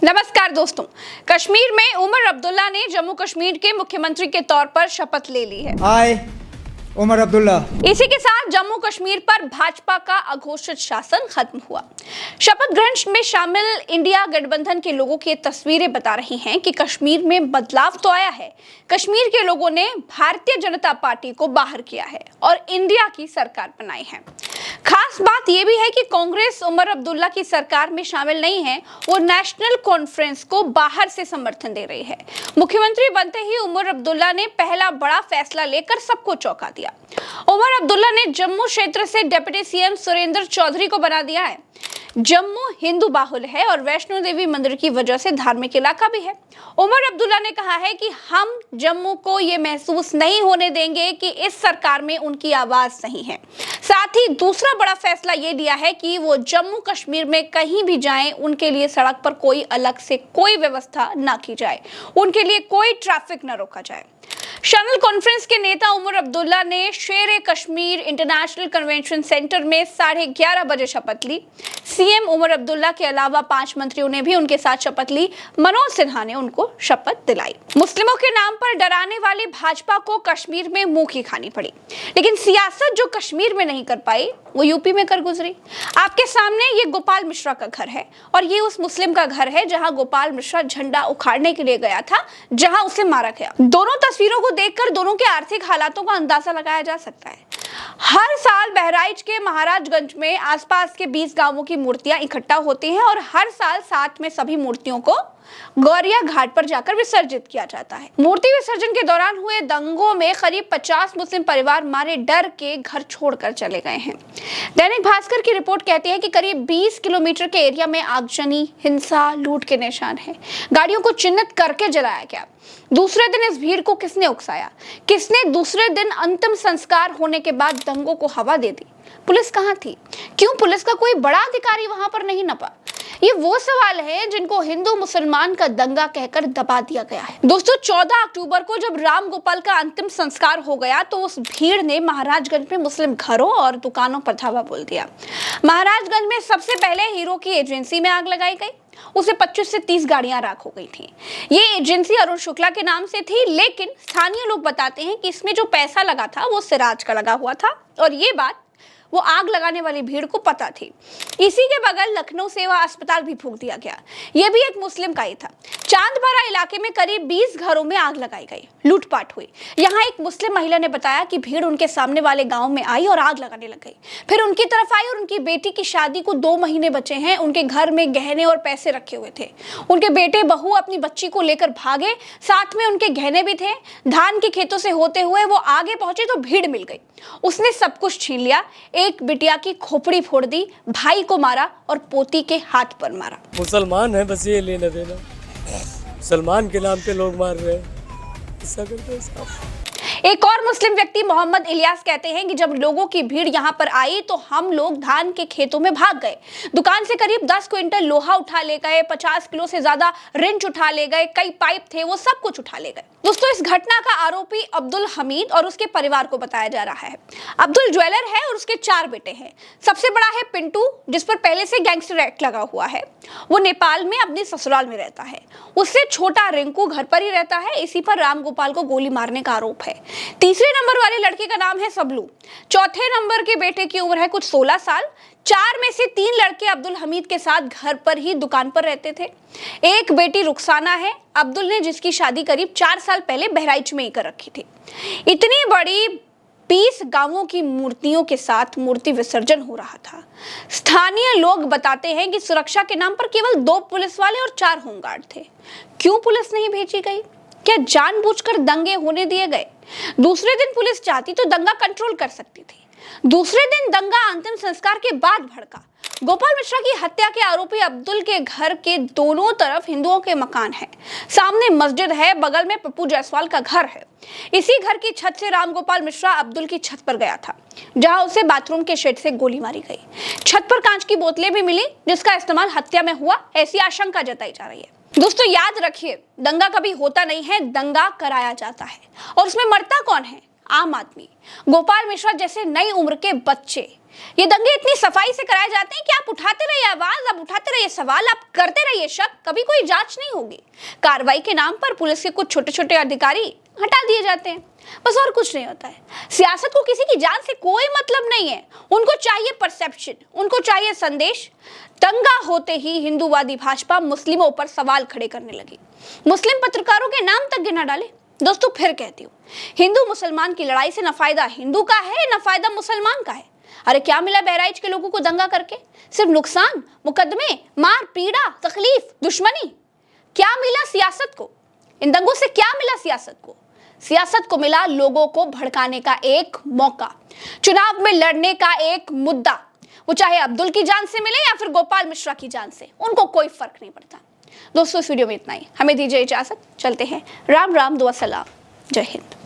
नमस्कार दोस्तों। कश्मीर में उमर अब्दुल्ला ने जम्मू कश्मीर के मुख्यमंत्री के तौर पर शपथ ले ली है। हाय, उमर अब्दुल्ला। इसी के साथ जम्मू कश्मीर पर भाजपा का अघोषित शासन खत्म हुआ। शपथ ग्रहण में शामिल इंडिया गठबंधन के लोगों की तस्वीरें बता रही हैं कि कश्मीर में बदलाव तो आया है। कश्मीर के लोगों ने भारतीय जनता पार्टी को बाहर किया है और इंडिया की सरकार बनाई है। खास बात यह भी है कि कांग्रेस उमर अब्दुल्ला की सरकार में शामिल नहीं है, वो नेशनल कॉन्फ्रेंस को बाहर से समर्थन दे रही है। मुख्यमंत्री बनते ही उमर अब्दुल्ला ने पहला बड़ा फैसला लेकर सबको चौंका दिया। उमर अब्दुल्ला ने जम्मू क्षेत्र से डिप्टी सीएम सुरेंद्र चौधरी को बना दिया है। जम्मू हिंदू बाहुल है और वैष्णो देवी मंदिर की वजह से धार्मिक इलाका भी है। उमर अब्दुल्ला ने कहा है कि हम जम्मू को ये महसूस नहीं होने देंगे कि इस सरकार में उनकी आवाज नहीं है। साथ ही दूसरा बड़ा फैसला ये लिया है कि वो जम्मू कश्मीर में कहीं भी जाएं, उनके लिए सड़क पर कोई अलग से कोई व्यवस्था ना की जाए, उनके लिए कोई ट्रैफिक न रोका जाए। नेशनल कॉन्फ्रेंस के नेता उमर अब्दुल्ला ने शेर कश्मीर इंटरनेशनल कन्वेंशन सेंटर में 11:30 बजे शपथ ली। सीएम उमर अब्दुल्ला के अलावा 5 मंत्रियों ने भी उनके साथ शपथ ली। मनोज सिन्हा ने उनको शपथ दिलाई। मुस्लिमों के नाम पर डराने वाली भाजपा को कश्मीर में मुंह की खानी पड़ी, लेकिन सियासत जो कश्मीर में नहीं कर पाई वो यूपी में कर गुजरी। आपके सामने ये गोपाल मिश्रा का घर है और ये उस मुस्लिम का घर है जहां गोपाल मिश्रा झंडा उखाड़ने के लिए गया था, जहां उसे मारा गया। दोनों तस्वीरों को देखकर दोनों के आर्थिक हालातों का अंदाजा लगाया जा सकता है। हर साल बहराइच के महाराजगंज में आसपास के 20 गांवों की मूर्तियां इकट्ठा होती हैं और हर साल साथ में सभी मूर्तियों को गौरिया घाट पर जाकर विसर्जित किया जाता है। मूर्ति विसर्जन के दौरान हुए दंगों में करीब 50 मुस्लिम परिवार मारे डर के घर छोड़कर चले गए हैं। दैनिक भास्कर की रिपोर्ट कहती है कि करीब 20 किलोमीटर के एरिया में आगजनी, हिंसा, लूट के निशान है। गाड़ियों को चिन्हित करके जलाया गया। दूसरे दिन इस भीड़ को किसने उकसाया? किसने दूसरे दिन अंतिम संस्कार होने के बाद दंगों को हवा दे दी? पुलिस कहां थी? क्यों पुलिस का कोई बड़ा अधिकारी वहां पर नहीं नपा? ये वो सवाल है जिनको हिंदू मुसलमान का दंगा कहकर दबा दिया गया है। दोस्तों, 14 अक्टूबर को जब राम गोपाल का अंतिम संस्कार हो गया तो उस भीड़ ने महाराजगंज में मुस्लिम घरों और दुकानों पर धावा बोल दिया। महाराजगंज में सबसे पहले हीरो की एजेंसी में आग लगाई गई। उसे 25 से 30 गाड़ियां राख हो गई थी। ये एजेंसी अरुण शुक्ला के नाम से थी, लेकिन स्थानीय लोग बताते हैं कि इसमें जो पैसा लगा था वो सिराज का लगा हुआ था और ये बात वो आग लगाने वाली भीड़ को पता थी। इसी के बगल लखनऊ सेवा अस्पताल भी फूंक दिया गया। यह भी एक मुस्लिम का ही था। चांदपारा इलाके में करीब 20 घरों में आग लगाई गई, लूटपाट हुई। यहाँ एक मुस्लिम महिला ने बताया कि भीड़ उनके सामने वाले गांव में आई और आग लगाने लग गई। फिर उनकी तरफ आई और उनकी बेटी की शादी को 2 महीने बचे हैं। उनके घर में गहने और पैसे रखे हुए थे। उनके बेटे बहू अपनी बच्ची को लेकर भागे, साथ में उनके गहने भी थे। धान के खेतों से होते हुए वो आगे पहुंचे तो भीड़ मिल गई। उसने सब कुछ छीन लिया। एक बिटिया की खोपड़ी फोड़ दी, भाई को मारा और पोती के हाथ पर मारा। मुसलमान है, बस ये लेना देना। मुसलमान के नाम पे लोग मार रहे हैं, ऐसा करते हैं साहब। एक और मुस्लिम व्यक्ति मोहम्मद इलियास कहते हैं कि जब लोगों की भीड़ यहाँ पर आई तो हम लोग धान के खेतों में भाग गए। दुकान से करीब 10 क्विंटल लोहा उठा ले गए, 50 किलो से ज्यादा रिंच उठा ले गए, कई पाइप थे वो सब कुछ उठा ले गए। दोस्तों, इस घटना का आरोपी अब्दुल हमीद और उसके परिवार को बताया जा रहा है। अब्दुल ज्वेलर है और उसके 4 बेटे हैं। सबसे बड़ा है पिंटू, जिस पर पहले से गैंगस्टर एक्ट लगा हुआ है। वो नेपाल में अपने ससुराल में रहता है। उससे छोटा रिंकू घर पर ही रहता है। इसी पर राम गोपाल को गोली मारने का आरोप है। तीसरे नंबर वाले लड़के का नाम है सबलू। चौथे नंबर के बेटे की उम्र है कुछ 16 साल। 4 में से 3 लड़के अब्दुल हमीद के साथ घर पर ही दुकान पर रहते थे। एक बेटी रुखसाना है अब्दुल ने, जिसकी शादी करीब 4 साल पहले बहराइच में ही कर रखी थी। इतनी बड़ी 20 गांवों की मूर्तियों के साथ मूर्ति विसर्जन हो रहा था। स्थानीय लोग बताते हैं कि सुरक्षा के नाम पर केवल 2 पुलिस वाले और 4 होमगार्ड थे। क्यों पुलिस नहीं भेजी गई? क्या जानबूझकर दंगे होने दिए गए? दूसरे दिन पुलिस चाहती तो दंगा कंट्रोल कर सकती थी। दूसरे दिन दंगा अंतिम संस्कार के बाद भड़का। गोपाल मिश्रा की हत्या के आरोपी अब्दुल के घर के दोनों तरफ हिंदुओं के मकान हैं। सामने मस्जिद है, बगल में पप्पू जायसवाल का घर है। इसी घर की छत से राम गोपाल मिश्रा अब्दुल की छत पर गया था, जहां उसे बाथरूम के शेड से गोली मारी गई। छत पर कांच की बोतलें भी मिली, जिसका इस्तेमाल हत्या में हुआ ऐसी आशंका जताई जा रही है। दोस्तों, याद रखिए, दंगा कभी होता नहीं है, दंगा कराया जाता है। और उसमें मरता कौन है? आम आदमी। गोपाल मिश्रा जैसे नई उम्र के बच्चे ये दंगे इतनी सफाई से कराए जाते हैं कि आप उठाते रहिए आवाज, आप उठाते रहिए सवाल, आप करते रहिए शक, कभी कोई जांच नहीं होगी। कार्रवाई के नाम पर पुलिस के कुछ छोटे छोटे अधिकारी हटा दिए जाते हैं, बस और कुछ नहीं होता है। सियासत को किसी की जान से कोई मतलब नहीं है, उनको चाहिए परसेप्शन, उनको चाहिए संदेश। दंगा होते ही हिंदूवादी भाजपा मुस्लिमों पर सवाल खड़े करने लगी, मुस्लिम पत्रकारों के नाम तक गिना डाले। दोस्तों फिर कहती हूँ, हिंदू मुसलमान की लड़ाई से न फायदा हिंदू का है न फायदा मुसलमान का है। अरे क्या मिला बहराइच के लोगों को दंगा करके? सिर्फ नुकसान, मुकदमे, मार, पीड़ा, तकलीफ, दुश्मनी। क्या मिला सियासत को? इन दंगों से क्या मिला सियासत को? सियासत को मिला लोगों को भड़काने का एक मौका, चुनाव में लड़ने का एक मुद्दा। वो चाहे अब्दुल की जान से मिले या फिर गोपाल मिश्रा की जान से, उनको कोई फर्क नहीं पड़ता। दोस्तों इस वीडियो में इतना ही, हमें दीजिए इजाजत, चलते हैं। राम राम, दुआ सलाम, जय हिंद।